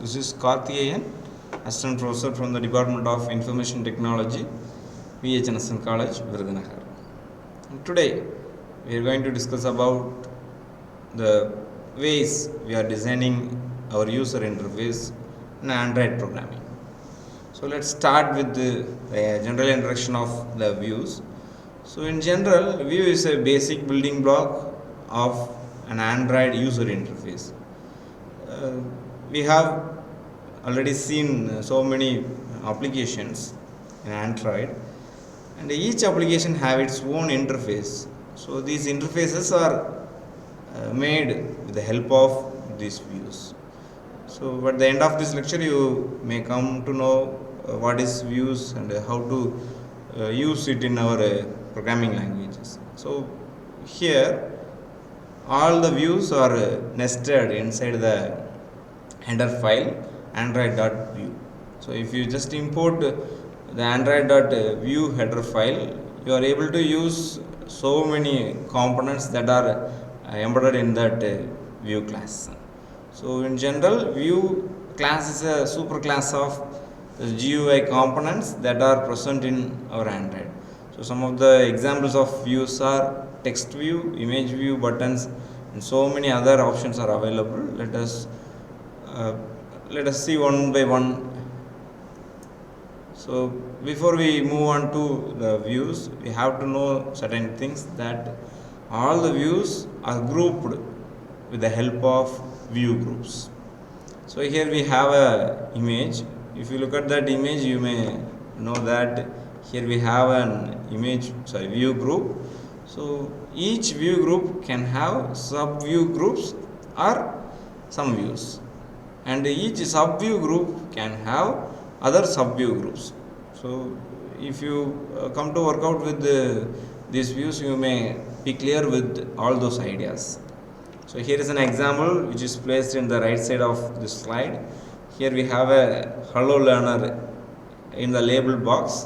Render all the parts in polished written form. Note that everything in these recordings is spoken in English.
This is Karthikeyan, Assistant Professor from the Department of Information Technology, V.H.N.S.N.College, Virudhunagar. Today, we are going to discuss about the ways we are designing our user interface in Android programming. So let's start with the general introduction of the views. So in general, view is a basic building block of an Android user interface. We have already seen so many applications in Android, and each application have its own interface. So these interfaces are made with the help of these views. So at the end of this lecture, you may come to know what is views and how to use it in our programming languages. So here, all the views are nested inside the header file android.view. So if you just import the android.view header file, you are able to use so many components that are embedded in that view class. So in general, view class is a super class of GUI components that are present in our Android. So some of the examples of views are text view, image view, buttons, and so many other options are available. Let us see one by one. So before we move on to the views, we have to know certain things, that all the views are grouped with the help of view groups. So here we have a image. If you look at that image, you may know that here we have an view group. So each view group can have sub view groups or some views, and each sub view group can have other sub view groups. So if you come to work out with these views, you may be clear with all those ideas. So here is an example which is placed in the right side of this slide. Here we have a hello learner in the label box,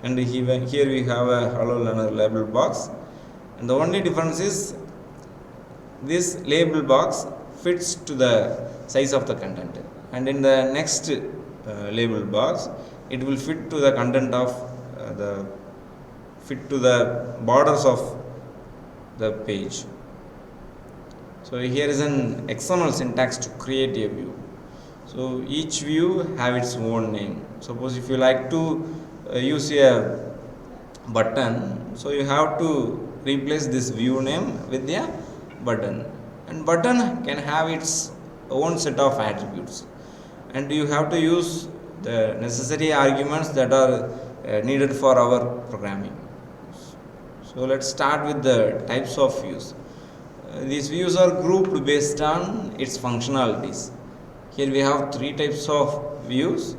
and here we have a hello learner label box, and the only difference is this label box fits to the size of the content, and in the next label box it will fit to the content of the borders of the page. So here is an XML syntax to create a view. So each view have its own name. Suppose if you like to use a button, so you have to replace this view name with a button, and button can have its own set of attributes, and you have to use the necessary arguments that are needed for our programming. So let's start with the types of views. These views are grouped based on its functionalities. Here we have three types of views.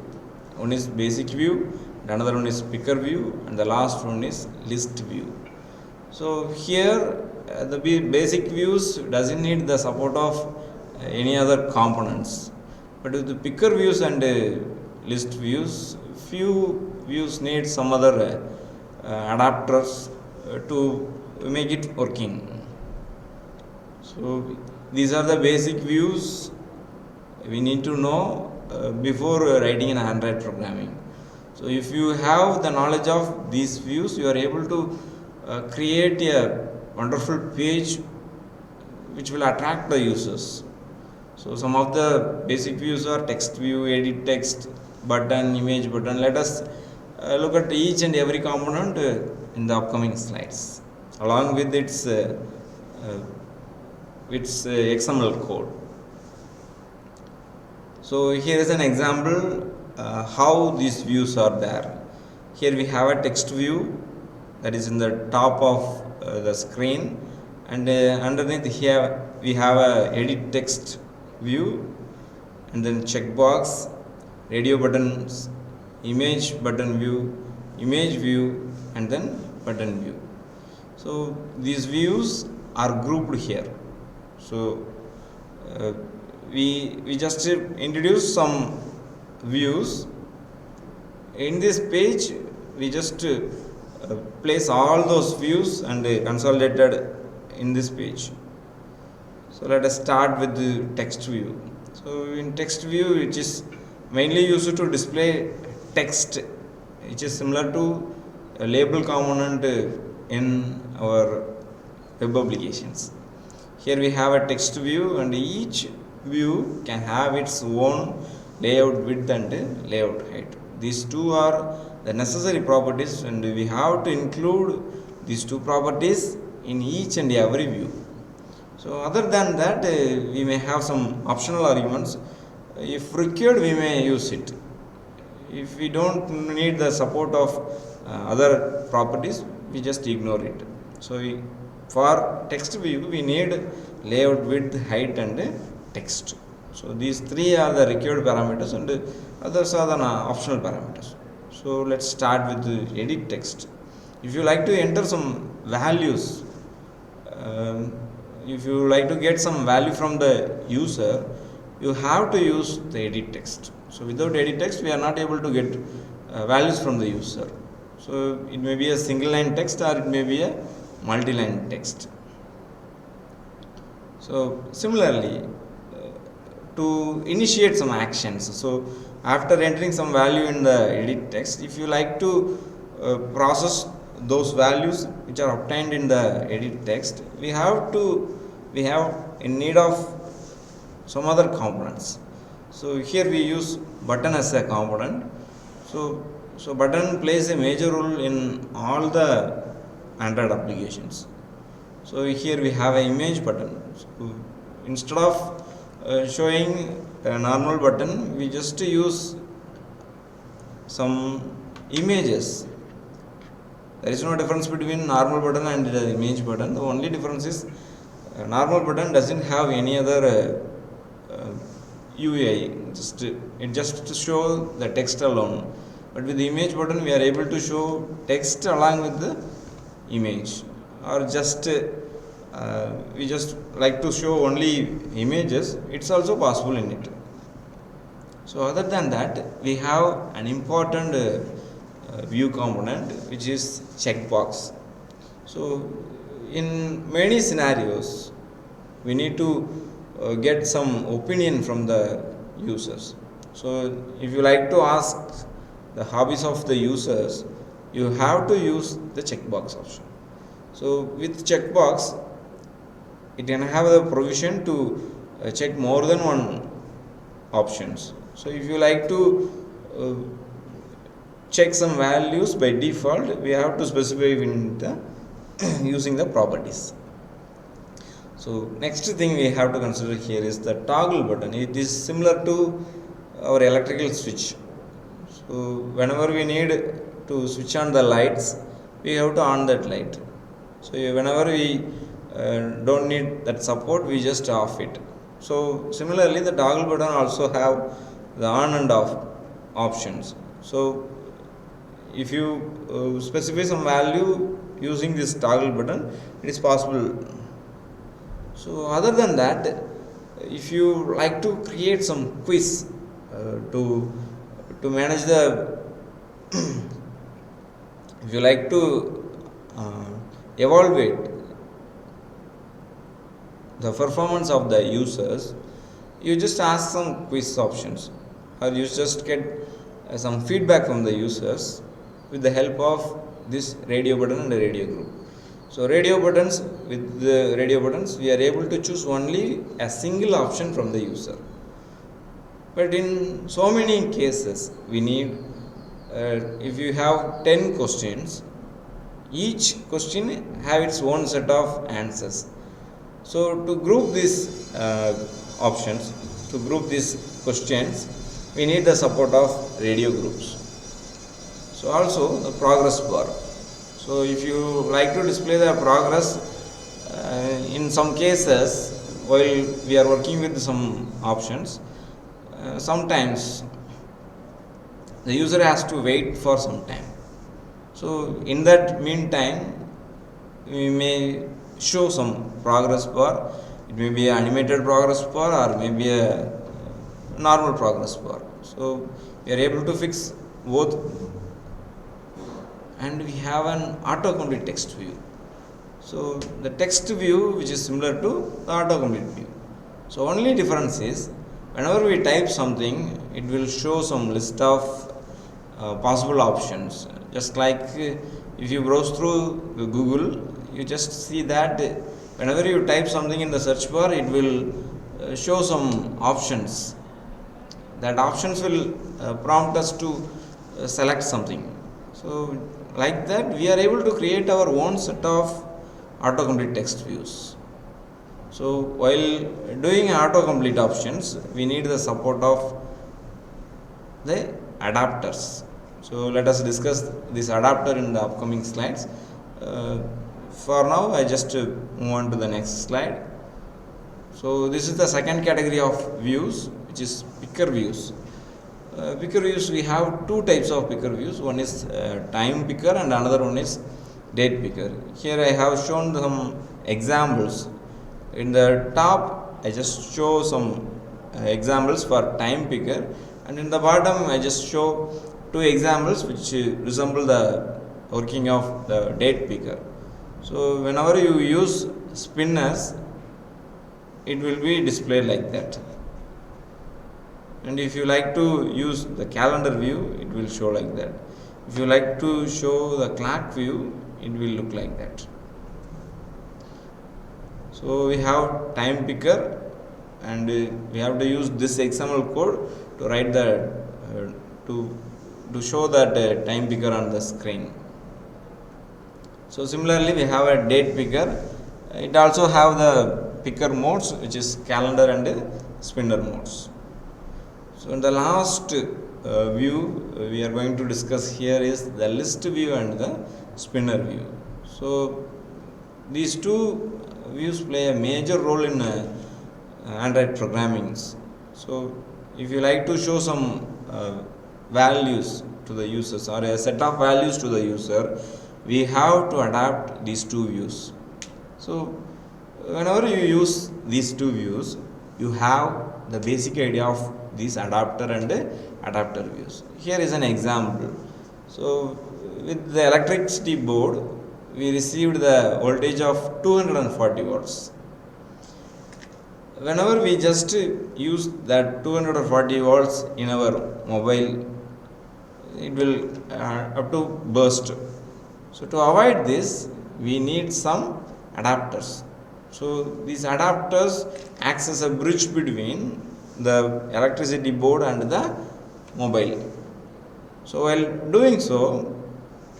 One is basic view, another one is picker view, and the last one is list view. So here the basic views doesn't need the support of any other components, but with the picker views and list views, few views need some other adapters to make it working. So these are the basic views we need to know before writing an Android programming. So if you have the knowledge of these views, you are able to create a wonderful page which will attract the users. So some of the basic views are text view, edit text, button, image button. Let us look at each and every component in the upcoming slides, along with its XML code. So here is an example how these views are there. Here we have a text view that is in the top of the screen, and underneath here we have a edit text view, and then checkbox, radio buttons, image button view, image view, and then button view. So these views are grouped here. So we just introduce some views. In this page, we just place all those views and consolidated in this page. So let us start with the text view. So So in text view, it is mainly used to display text, which is similar to a label component in our web applications. Here we have a text view, and each view can have its own layout width and layout height. These two are the necessary properties, and we have to include these two properties in each and every view. So other than that, we may have some optional arguments. If required, we may use it. If we don't need the support of other properties, we just ignore it. So for text view, we need layout width, height, and text. So these three are the required parameters, and others are the optional parameters. So let's start with the edit text. If you like to enter some values, if you like to get some value from the user, you have to use the edit text. So without edit text, we are not able to get values from the user. So it may be a single line text, or it may be a multi-line text. So similarly, to initiate some actions, so after entering some value in the edit text, if you like to process those values which are obtained in the edit text, we have in need of some other components. So here we use button as a component. So button plays a major role in all the Android applications. So here we have an image button. So instead of showing a normal button, we just use some images. There is no difference between normal button and the image button. The only difference is normal button doesn't have any other UI. It just show the text alone. But with the image button, we are able to show text along with the image, or just we just like to show only images. It's also possible in it. So other than that, we have an important view component, which is checkbox. So in many scenarios, we need to get some opinion from the users. So if you like to ask the hobbies of the users, you have to use the checkbox option. So with checkbox, it can have the provision to check more than one options. So if you like to check some values by default, we have to specify in the using the properties. So next thing we have to consider here is the toggle button. It is similar to our electrical switch. So whenever we need to switch on the lights, we have to on that light. So whenever we don't need that support, we just off it. So similarly, the toggle button also have the on and off options. So if you specify some value using this toggle button, it is possible. So other than that, if you like to create some quiz to manage the if you like to evaluate the performance of the users, you just ask some quiz options, or you just get some feedback from the users with the help of this radio button and the radio group. So with the radio buttons, we are able to choose only a single option from the user. But in so many cases, we need if you have 10 questions, each question have its own set of answers. So to group these options, to group these questions, we need the support of radio groups. So also the progress bar. So if you like to display the progress, in some cases, while we are working with some options, sometimes the user has to wait for some time. So in that meantime, we may show some progress bar. It may be an animated progress bar, or maybe a normal progress bar. So we are able to fix both. And we have an autocomplete text view. So the text view, which is similar to the autocomplete view. So only difference is whenever we type something, it will show some list of possible options. Just like if you browse through Google, you just see that whenever you type something in the search bar, it will show some options. That options will prompt us to select something. So like that, we are able to create our own set of autocomplete text views. So while doing autocomplete options, we need the support of the adapters. So let us discuss this adapter in the upcoming slides. For now, I just move on to the next slide. So this is the second category of views, which is picker views. Picker views, we have two types of picker views. One is time picker and another one is date picker. Here I have shown some examples. In the top, I just show some examples for time picker, and in the bottom I just show two examples which resemble the working of the date picker. So whenever you use spinners, it will be displayed like that. And if you like to use the calendar view, it will show like that. If you like to show the clock view, it will look like that. So we have time picker, and we have to use this XML code to write the to show that time picker on the screen. So similarly, we have a date picker. It also have the picker modes, which is calendar and spinner modes. So in the last view we are going to discuss here is the list view and the spinner view. So these two views play a major role in Android programming. So if you like to show some values to the users or a set of values to the user, we have to adapt these two views. So whenever you use these two views, you have the basic idea of these adapter and adapter views. Here is an example. So with the electricity board, we received the voltage of 240 volts. Whenever we just use that 240 volts in our mobile, it will up to burst. So to avoid this, we need some adapters. So these adapters acts as a bridge between the electricity board and the mobile. So while doing so,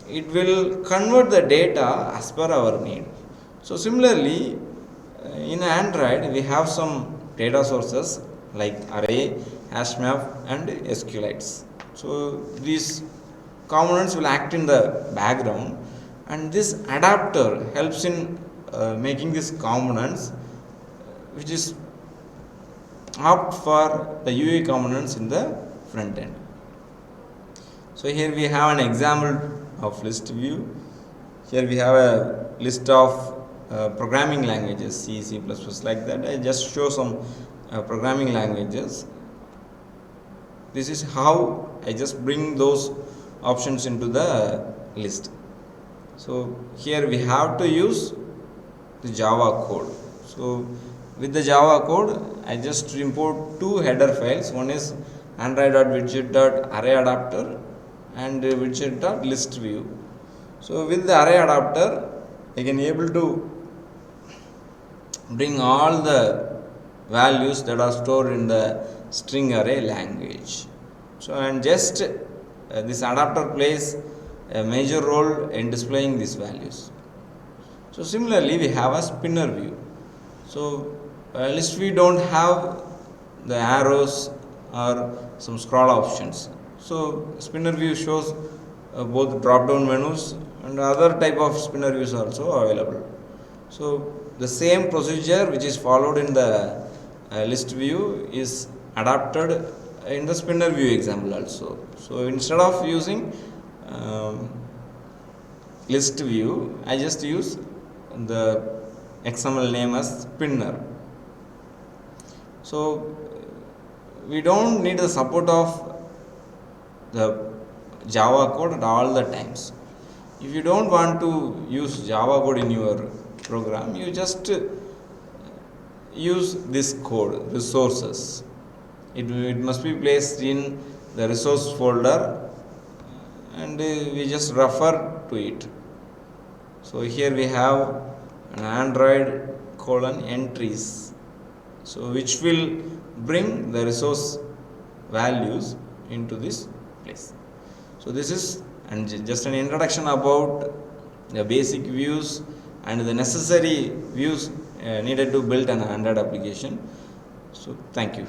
it will convert the data as per our need. So similarly, in Android, we have some data sources like array, hash map, and SQLites. So these components will act in the background, and this adapter helps in making these components, which is opt for the UI components in the front end. So here we have an example of list view. Here we have a list of programming languages, C, C++, like that. I just show some programming languages. This is how I just bring those options into the list. So here we have to use the Java code. So with the Java code, I just import two header files. One is android.widget.arrayAdapter and widget.listView. So with the array adapter, I can able to bring all the values that are stored in the string array language. So and just this adapter plays a major role in displaying these values. So similarly, we have a spinner view. So list view don't have the arrows or some scroll options. So spinner view shows both drop down menus and other type of spinner views also available. So the same procedure which is followed in the list view is adapted in the spinner view example also. So instead of using list view, I just use the XML name as spinner. So we don't need the support of the Java code at all the times. If you don't want to use Java code in your program, you just use this code resources. it must be placed in the resource folder, and we just refer to it. So here we have an Android :entries, so which will bring the resource values into this place. So this is just an introduction about the basic views and the necessary views needed to build an Android application. So thank you.